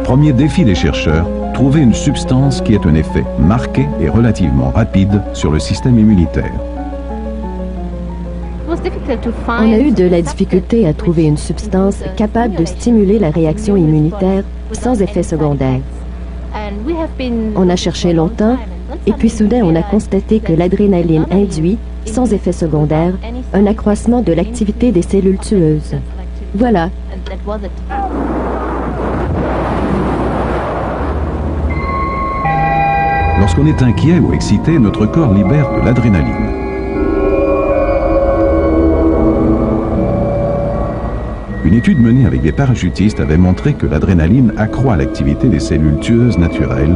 Premier défi des chercheurs, trouver une substance qui ait un effet marqué et relativement rapide sur le système immunitaire. On a eu de la difficulté à trouver une substance capable de stimuler la réaction immunitaire sans effet secondaire. On a cherché longtemps et puis soudain on a constaté que l'adrénaline induit, sans effet secondaire, un accroissement de l'activité des cellules tueuses. Voilà. Lorsqu'on est inquiet ou excité, notre corps libère de l'adrénaline. Une étude menée avec des parachutistes avait montré que l'adrénaline accroît l'activité des cellules tueuses naturelles,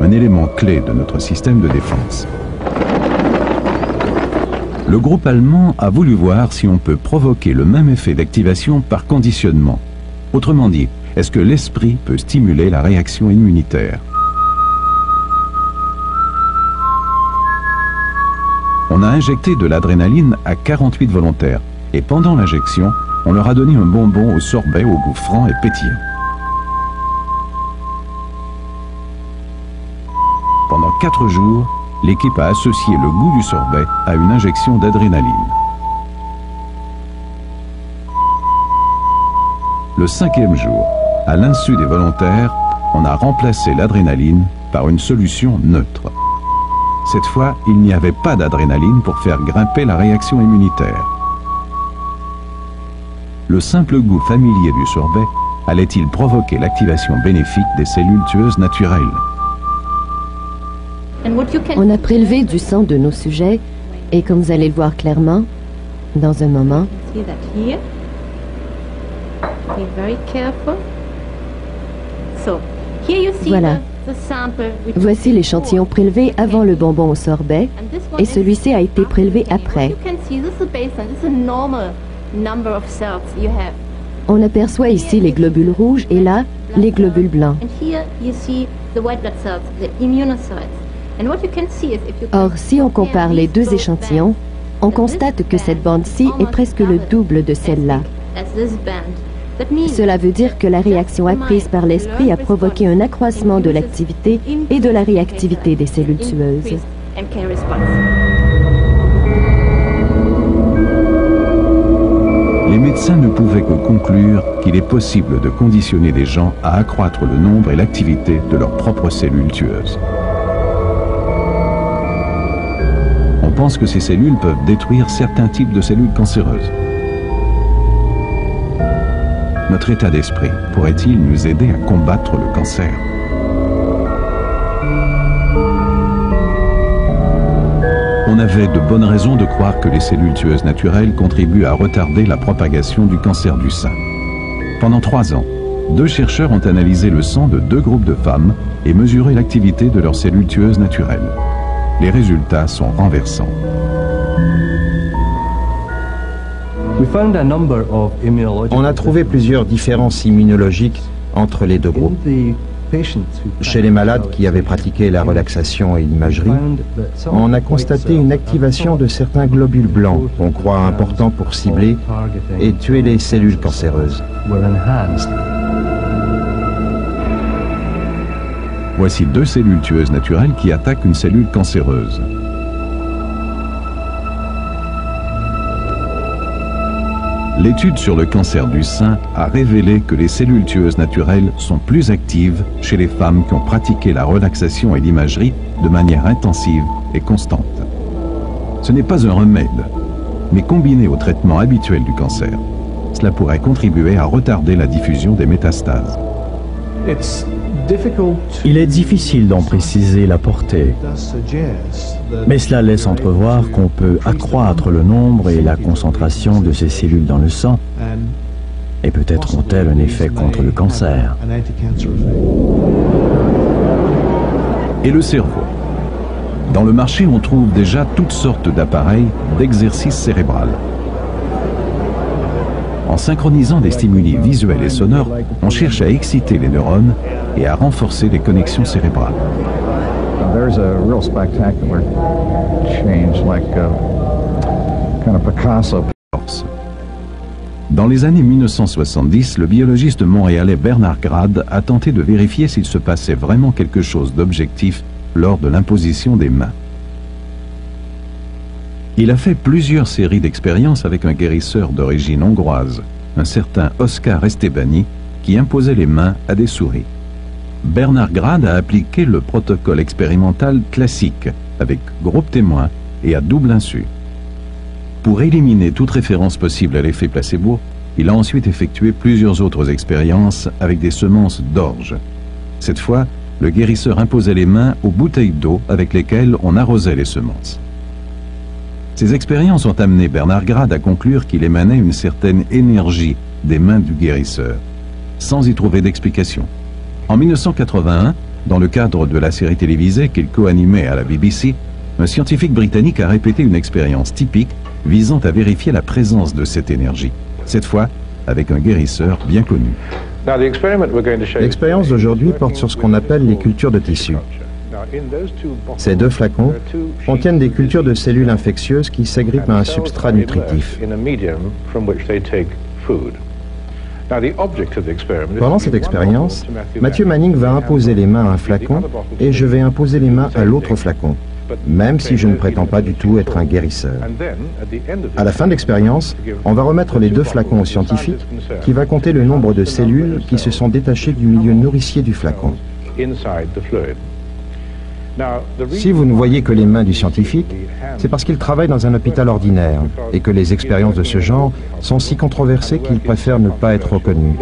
un élément clé de notre système de défense. Le groupe allemand a voulu voir si on peut provoquer le même effet d'activation par conditionnement. Autrement dit, est-ce que l'esprit peut stimuler la réaction immunitaire? On a injecté de l'adrénaline à 48 volontaires et pendant l'injection, on leur a donné un bonbon au sorbet au goût franc et pétillant. Pendant 4 jours, l'équipe a associé le goût du sorbet à une injection d'adrénaline. Le 5e jour, à l'insu des volontaires, on a remplacé l'adrénaline par une solution neutre. Cette fois, il n'y avait pas d'adrénaline pour faire grimper la réaction immunitaire. Le simple goût familier du sorbet allait-il provoquer l'activation bénéfique des cellules tueuses naturelles? On a prélevé du sang de nos sujets et comme vous allez le voir clairement, dans un moment, voilà. Voici l'échantillon prélevé avant le bonbon au sorbet et celui-ci a été prélevé après. On aperçoit ici les globules rouges et là, les globules blancs. Or, si on compare les deux échantillons, on constate que cette bande-ci est presque le double de celle-là. Cela veut dire que la réaction apprise par l'esprit a provoqué un accroissement de l'activité et de la réactivité des cellules tueuses. Les médecins ne pouvaient que conclure qu'il est possible de conditionner des gens à accroître le nombre et l'activité de leurs propres cellules tueuses. On pense que ces cellules peuvent détruire certains types de cellules cancéreuses. Notre état d'esprit pourrait-il nous aider à combattre le cancer? On avait de bonnes raisons de croire que les cellules tueuses naturelles contribuent à retarder la propagation du cancer du sein. Pendant 3 ans, 2 chercheurs ont analysé le sang de 2 groupes de femmes et mesuré l'activité de leurs cellules tueuses naturelles. Les résultats sont renversants. On a trouvé plusieurs différences immunologiques entre les 2 groupes. Chez les malades qui avaient pratiqué la relaxation et l'imagerie, on a constaté une activation de certains globules blancs qu'on croit importants pour cibler et tuer les cellules cancéreuses. Voici 2 cellules tueuses naturelles qui attaquent une cellule cancéreuse. L'étude sur le cancer du sein a révélé que les cellules tueuses naturelles sont plus actives chez les femmes qui ont pratiqué la relaxation et l'imagerie de manière intensive et constante. Ce n'est pas un remède, mais combiné au traitement habituel du cancer, cela pourrait contribuer à retarder la diffusion des métastases. Il est difficile d'en préciser la portée, mais cela laisse entrevoir qu'on peut accroître le nombre et la concentration de ces cellules dans le sang, et peut-être ont-elles un effet contre le cancer. Et le cerveau. Dans le marché, on trouve déjà toutes sortes d'appareils d'exercice cérébral. En synchronisant des stimuli visuels et sonores, on cherche à exciter les neurones et à renforcer les connexions cérébrales. There's a real spectacular change, like kind of Picasso. Dans les années 1970, le biologiste montréalais Bernard Grade a tenté de vérifier s'il se passait vraiment quelque chose d'objectif lors de l'imposition des mains. Il a fait plusieurs séries d'expériences avec un guérisseur d'origine hongroise, un certain Oscar Estebani, qui imposait les mains à des souris. Bernard Grade a appliqué le protocole expérimental classique, avec groupe témoin et à double insu. Pour éliminer toute référence possible à l'effet placebo, il a ensuite effectué plusieurs autres expériences avec des semences d'orge. Cette fois, le guérisseur imposait les mains aux bouteilles d'eau avec lesquelles on arrosait les semences. Ces expériences ont amené Bernard Grade à conclure qu'il émanait une certaine énergie des mains du guérisseur, sans y trouver d'explication. En 1981, dans le cadre de la série télévisée qu'il co-animait à la BBC, un scientifique britannique a répété une expérience typique visant à vérifier la présence de cette énergie, cette fois avec un guérisseur bien connu. L'expérience d'aujourd'hui porte sur ce qu'on appelle les cultures de tissus. Ces deux flacons contiennent des cultures de cellules infectieuses qui s'agrippent à un substrat nutritif. Pendant cette expérience, Matthew Manning va imposer les mains à un flacon et je vais imposer les mains à l'autre flacon, même si je ne prétends pas du tout être un guérisseur. À la fin de l'expérience, on va remettre les deux flacons au scientifique qui va compter le nombre de cellules qui se sont détachées du milieu nourricier du flacon. Si vous ne voyez que les mains du scientifique, c'est parce qu'il travaille dans un hôpital ordinaire et que les expériences de ce genre sont si controversées qu'il préfère ne pas être reconnu.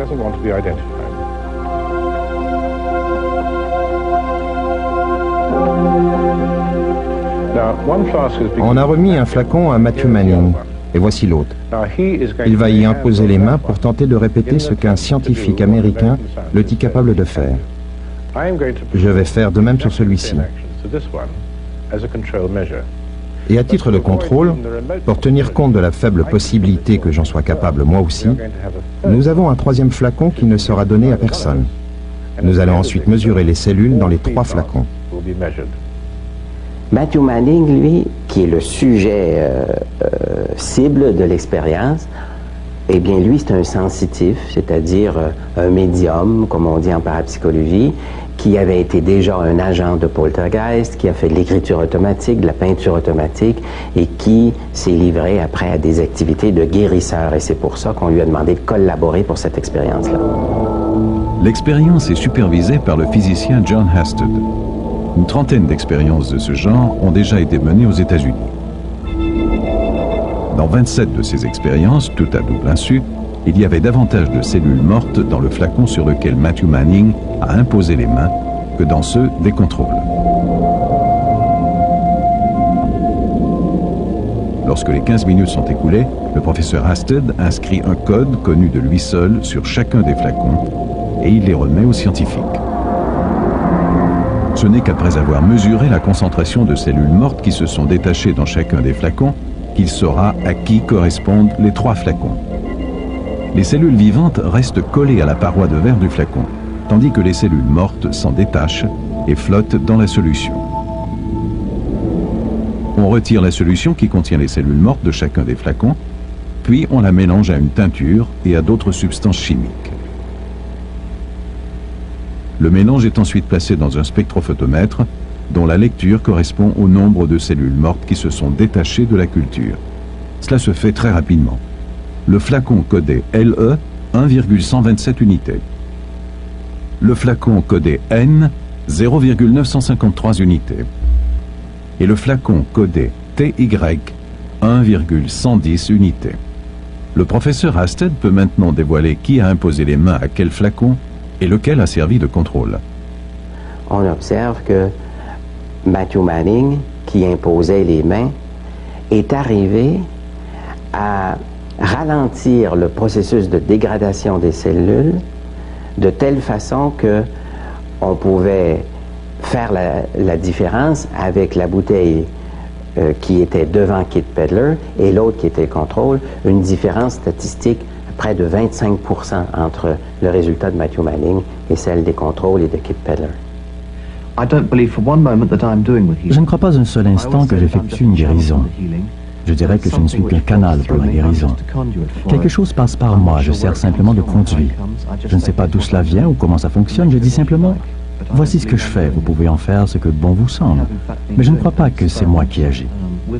On a remis un flacon à Matthew Manning, et voici l'autre. Il va y imposer les mains pour tenter de répéter ce qu'un scientifique américain le dit capable de faire. Je vais faire de même sur celui-ci. Et à titre de contrôle, pour tenir compte de la faible possibilité que j'en sois capable moi aussi, nous avons un troisième flacon qui ne sera donné à personne. Nous allons ensuite mesurer les cellules dans les trois flacons. Matthew Manning, lui, qui est le sujet cible de l'expérience, eh bien, lui, c'est un sensitif, c'est-à-dire un médium, comme on dit en parapsychologie, qui avait été déjà un agent de poltergeist, qui a fait de l'écriture automatique, de la peinture automatique, et qui s'est livré après à des activités de guérisseur. Et c'est pour ça qu'on lui a demandé de collaborer pour cette expérience-là. L'expérience est supervisée par le physicien John Hasted. Une trentaine d'expériences de ce genre ont déjà été menées aux États-Unis. Dans 27 de ces expériences, toutes à double insu, il y avait davantage de cellules mortes dans le flacon sur lequel Matthew Manning a imposé les mains que dans ceux des contrôles. Lorsque les 15 minutes sont écoulées, le professeur Hasted inscrit un code connu de lui seul sur chacun des flacons et il les remet aux scientifiques. Ce n'est qu'après avoir mesuré la concentration de cellules mortes qui se sont détachées dans chacun des flacons qu'il saura à qui correspondent les trois flacons. Les cellules vivantes restent collées à la paroi de verre du flacon, tandis que les cellules mortes s'en détachent et flottent dans la solution. On retire la solution qui contient les cellules mortes de chacun des flacons, puis on la mélange à une teinture et à d'autres substances chimiques. Le mélange est ensuite placé dans un spectrophotomètre dont la lecture correspond au nombre de cellules mortes qui se sont détachées de la culture. Cela se fait très rapidement. Le flacon codé LE, 1,127 unités. Le flacon codé N, 0,953 unités. Et le flacon codé TY, 1,110 unités. Le professeur Hasted peut maintenant dévoiler qui a imposé les mains à quel flacon et lequel a servi de contrôle. On observe que Matthew Manning, qui imposait les mains, est arrivé à ralentir le processus de dégradation des cellules de telle façon que on pouvait faire la différence avec la bouteille qui était devant Kit Pedler et l'autre qui était contrôle, une différence statistique près de 25% entre le résultat de Matthew Manning et celle des contrôles et de Kit Pedler. Je ne crois pas un seul instant que j'effectue une guérison. Je dirais que je ne suis qu'un canal pour la guérison. Quelque chose passe par moi, je sers simplement de conduit. Je ne sais pas d'où cela vient ou comment ça fonctionne, je dis simplement, voici ce que je fais, vous pouvez en faire ce que bon vous semble. Mais je ne crois pas que c'est moi qui agis.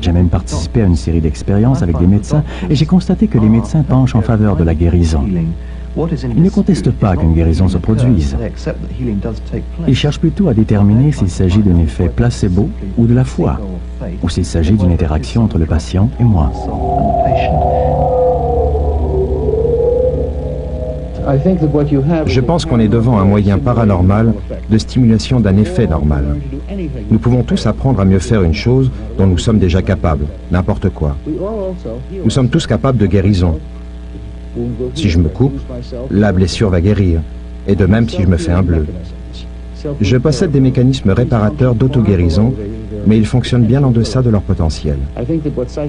J'ai même participé à une série d'expériences avec des médecins et j'ai constaté que les médecins penchent en faveur de la guérison. Ils ne contestent pas qu'une guérison se produise. Ils cherchent plutôt à déterminer s'il s'agit d'un effet placebo ou de la foi, ou s'il s'agit d'une interaction entre le patient et moi. Je pense qu'on est devant un moyen paranormal de stimulation d'un effet normal. Nous pouvons tous apprendre à mieux faire une chose dont nous sommes déjà capables, n'importe quoi. Nous sommes tous capables de guérison. Si je me coupe, la blessure va guérir, et de même si je me fais un bleu. Je possède des mécanismes réparateurs d'auto-guérison, mais ils fonctionnent bien en deçà de leur potentiel.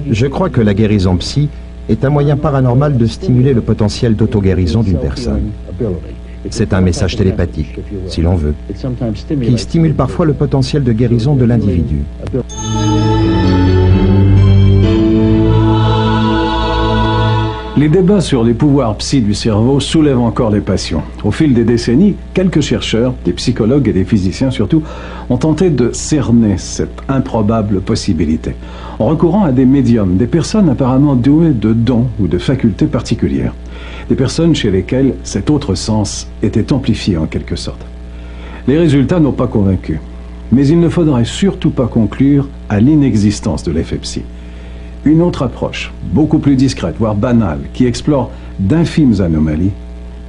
Je crois que la guérison psy est un moyen paranormal de stimuler le potentiel d'auto-guérison d'une personne. C'est un message télépathique, si l'on veut, qui stimule parfois le potentiel de guérison de l'individu. Les débats sur les pouvoirs psy du cerveau soulèvent encore des passions. Au fil des décennies, quelques chercheurs, des psychologues et des physiciens surtout, ont tenté de cerner cette improbable possibilité, en recourant à des médiums, des personnes apparemment douées de dons ou de facultés particulières, des personnes chez lesquelles cet autre sens était amplifié en quelque sorte. Les résultats n'ont pas convaincu, mais il ne faudrait surtout pas conclure à l'inexistence de l'effet psy. Une autre approche, beaucoup plus discrète, voire banale, qui explore d'infimes anomalies,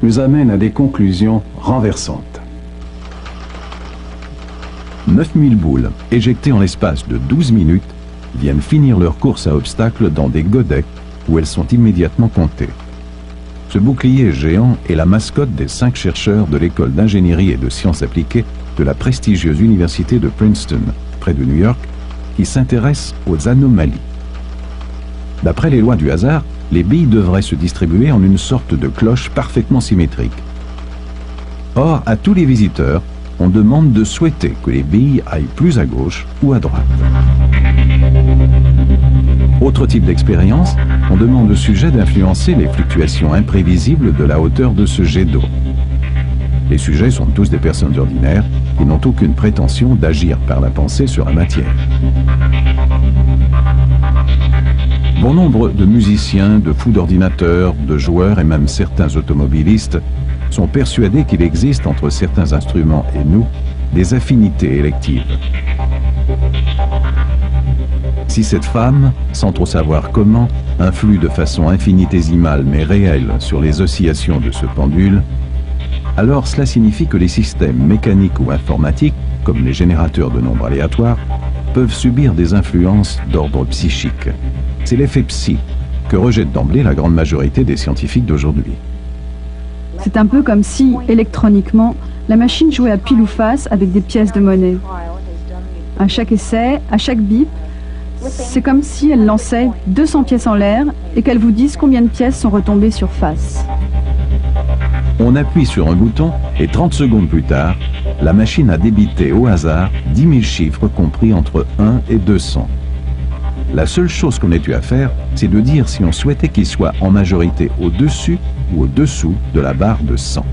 nous amène à des conclusions renversantes. 9000 boules, éjectées en l'espace de 12 minutes, viennent finir leur course à obstacles dans des godets où elles sont immédiatement comptées. Ce bouclier géant est la mascotte des 5 chercheurs de l'école d'ingénierie et de sciences appliquées de la prestigieuse université de Princeton, près de New York, qui s'intéressent aux anomalies. D'après les lois du hasard, les billes devraient se distribuer en une sorte de cloche parfaitement symétrique. Or, à tous les visiteurs, on demande de souhaiter que les billes aillent plus à gauche ou à droite. Autre type d'expérience, on demande au sujet d'influencer les fluctuations imprévisibles de la hauteur de ce jet d'eau. Les sujets sont tous des personnes ordinaires qui n'ont aucune prétention d'agir par la pensée sur la matière. Bon nombre de musiciens, de fous d'ordinateurs, de joueurs et même certains automobilistes sont persuadés qu'il existe entre certains instruments et nous des affinités électives. Si cette femme, sans trop savoir comment, influe de façon infinitésimale mais réelle sur les oscillations de ce pendule, alors cela signifie que les systèmes mécaniques ou informatiques, comme les générateurs de nombres aléatoires, peuvent subir des influences d'ordre psychique. C'est l'effet psy que rejette d'emblée la grande majorité des scientifiques d'aujourd'hui. C'est un peu comme si, électroniquement, la machine jouait à pile ou face avec des pièces de monnaie. À chaque essai, à chaque bip, c'est comme si elle lançait 200 pièces en l'air et qu'elle vous dise combien de pièces sont retombées sur face. On appuie sur un bouton et 30 secondes plus tard, la machine a débité au hasard 10 000 chiffres compris entre 1 et 200. La seule chose qu'on ait eu à faire, c'est de dire si on souhaitait qu'il soit en majorité au-dessus ou au-dessous de la barre de 100.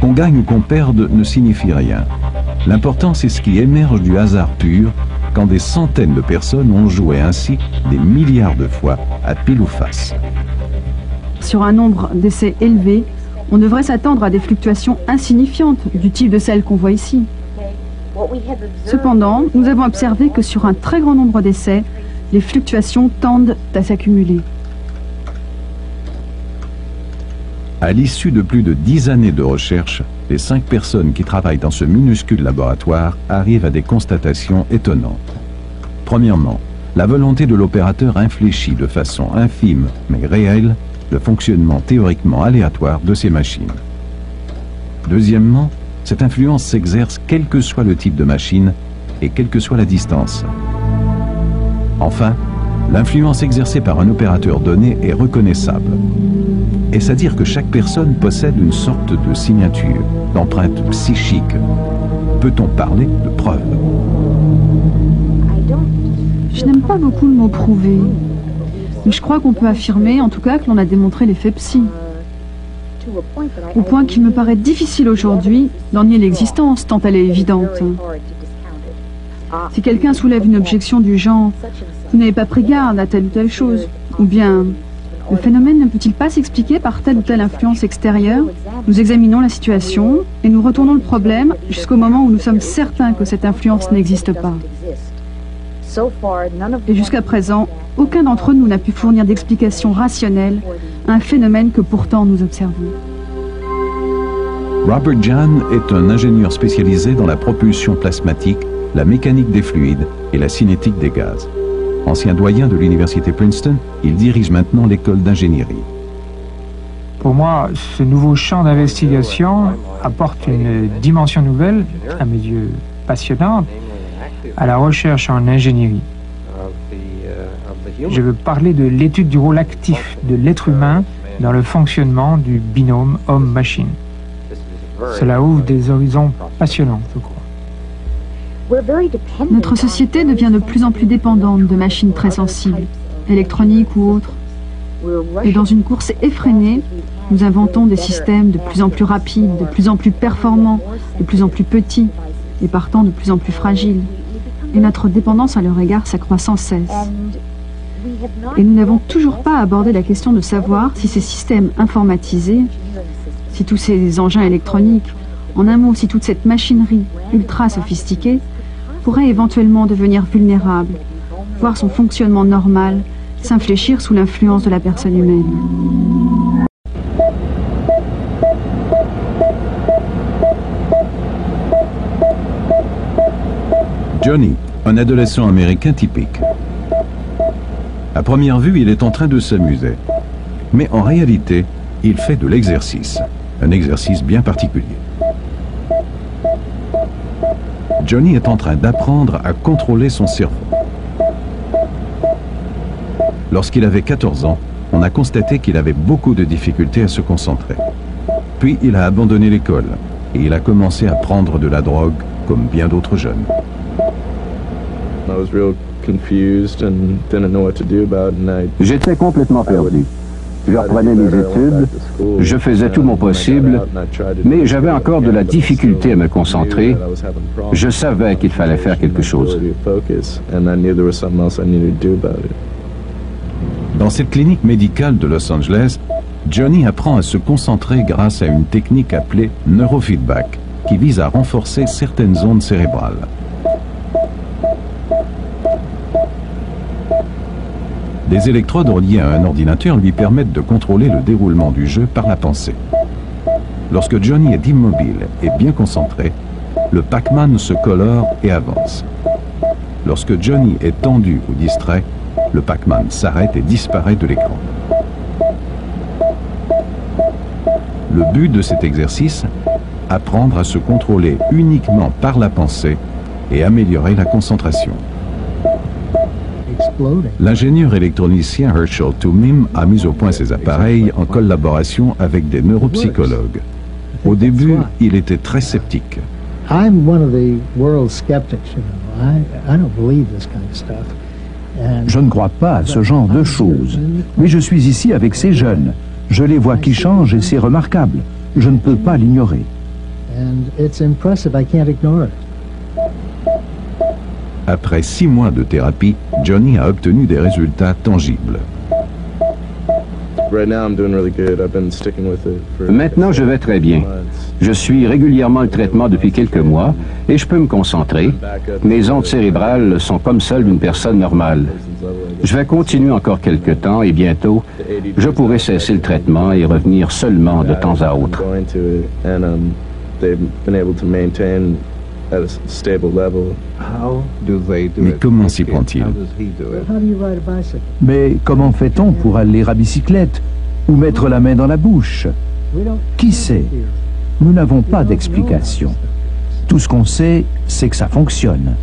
Qu'on gagne ou qu'on perde ne signifie rien. L'important, c'est ce qui émerge du hasard pur quand des centaines de personnes ont joué ainsi des milliards de fois à pile ou face. Sur un nombre d'essais élevé, on devrait s'attendre à des fluctuations insignifiantes du type de celles qu'on voit ici. Cependant, nous avons observé que sur un très grand nombre d'essais, les fluctuations tendent à s'accumuler. À l'issue de plus de 10 années de recherche, les 5 personnes qui travaillent dans ce minuscule laboratoire arrivent à des constatations étonnantes. Premièrement, la volonté de l'opérateur infléchit de façon infime mais réelle le fonctionnement théoriquement aléatoire de ces machines. Deuxièmement, cette influence s'exerce quel que soit le type de machine et quelle que soit la distance. Enfin, l'influence exercée par un opérateur donné est reconnaissable. Est-ce à dire que chaque personne possède une sorte de signature, d'empreinte psychique? Peut-on parler de preuve? Je n'aime pas beaucoup le mot prouver. Mais je crois qu'on peut affirmer, en tout cas, que l'on a démontré l'effet psy. Au point qu'il me paraît difficile aujourd'hui d'en nier l'existence, tant elle est évidente. Si quelqu'un soulève une objection du genre « Vous n'avez pas pris garde à telle ou telle chose » ou bien « Le phénomène ne peut-il pas s'expliquer par telle ou telle influence extérieure ?» Nous examinons la situation et nous retournons le problème jusqu'au moment où nous sommes certains que cette influence n'existe pas. Et jusqu'à présent, aucun d'entre nous n'a pu fournir d'explication rationnelle à un phénomène que pourtant nous observons. Robert Jahn est un ingénieur spécialisé dans la propulsion plasmatique, la mécanique des fluides et la cinétique des gaz. Ancien doyen de l'université Princeton, il dirige maintenant l'école d'ingénierie. Pour moi, ce nouveau champ d'investigation apporte une dimension nouvelle, à mes yeux passionnante, à la recherche en ingénierie. Je veux parler de l'étude du rôle actif de l'être humain dans le fonctionnement du binôme homme-machine. Cela ouvre des horizons passionnants, je crois. Notre société devient de plus en plus dépendante de machines très sensibles, électroniques ou autres. Et dans une course effrénée, nous inventons des systèmes de plus en plus rapides, de plus en plus performants, de plus en plus petits et partant de plus en plus fragiles. Et notre dépendance à leur égard s'accroît sans cesse. Et nous n'avons toujours pas abordé la question de savoir si ces systèmes informatisés, si tous ces engins électroniques, en un mot, si toute cette machinerie ultra sophistiquée, pourrait éventuellement devenir vulnérable, voir son fonctionnement normal s'infléchir sous l'influence de la personne humaine. Johnny, un adolescent américain typique. À première vue, il est en train de s'amuser. Mais en réalité, il fait de l'exercice. Un exercice bien particulier. Johnny est en train d'apprendre à contrôler son cerveau. Lorsqu'il avait 14 ans, on a constaté qu'il avait beaucoup de difficultés à se concentrer. Puis il a abandonné l'école et il a commencé à prendre de la drogue comme bien d'autres jeunes. J'étais complètement perdu. Je reprenais mes études, je faisais tout mon possible, mais j'avais encore de la difficulté à me concentrer. Je savais qu'il fallait faire quelque chose. Dans cette clinique médicale de Los Angeles, Johnny apprend à se concentrer grâce à une technique appelée neurofeedback, qui vise à renforcer certaines zones cérébrales. Des électrodes reliées à un ordinateur lui permettent de contrôler le déroulement du jeu par la pensée. Lorsque Johnny est immobile et bien concentré, le Pac-Man se colore et avance. Lorsque Johnny est tendu ou distrait, le Pac-Man s'arrête et disparaît de l'écran. Le but de cet exercice, apprendre à se contrôler uniquement par la pensée et améliorer la concentration. L'ingénieur électronicien Herschel Tumim a mis au point ces appareils en collaboration avec des neuropsychologues. Au début, il était très sceptique. Je ne crois pas à ce genre de choses. Mais je suis ici avec ces jeunes. Je les vois qui changent et c'est remarquable. Je ne peux pas l'ignorer. Après 6 mois de thérapie, Johnny a obtenu des résultats tangibles. Maintenant, je vais très bien. Je suis régulièrement le traitement depuis quelques mois et je peux me concentrer. Mes ondes cérébrales sont comme celles d'une personne normale. Je vais continuer encore quelques temps et bientôt, je pourrai cesser le traitement et revenir seulement de temps à autre. Mais comment s'y prend-il? Mais comment fait-on pour aller à bicyclette ou mettre la main dans la bouche? Qui sait? Nous n'avons pas d'explication. Tout ce qu'on sait, c'est que ça fonctionne.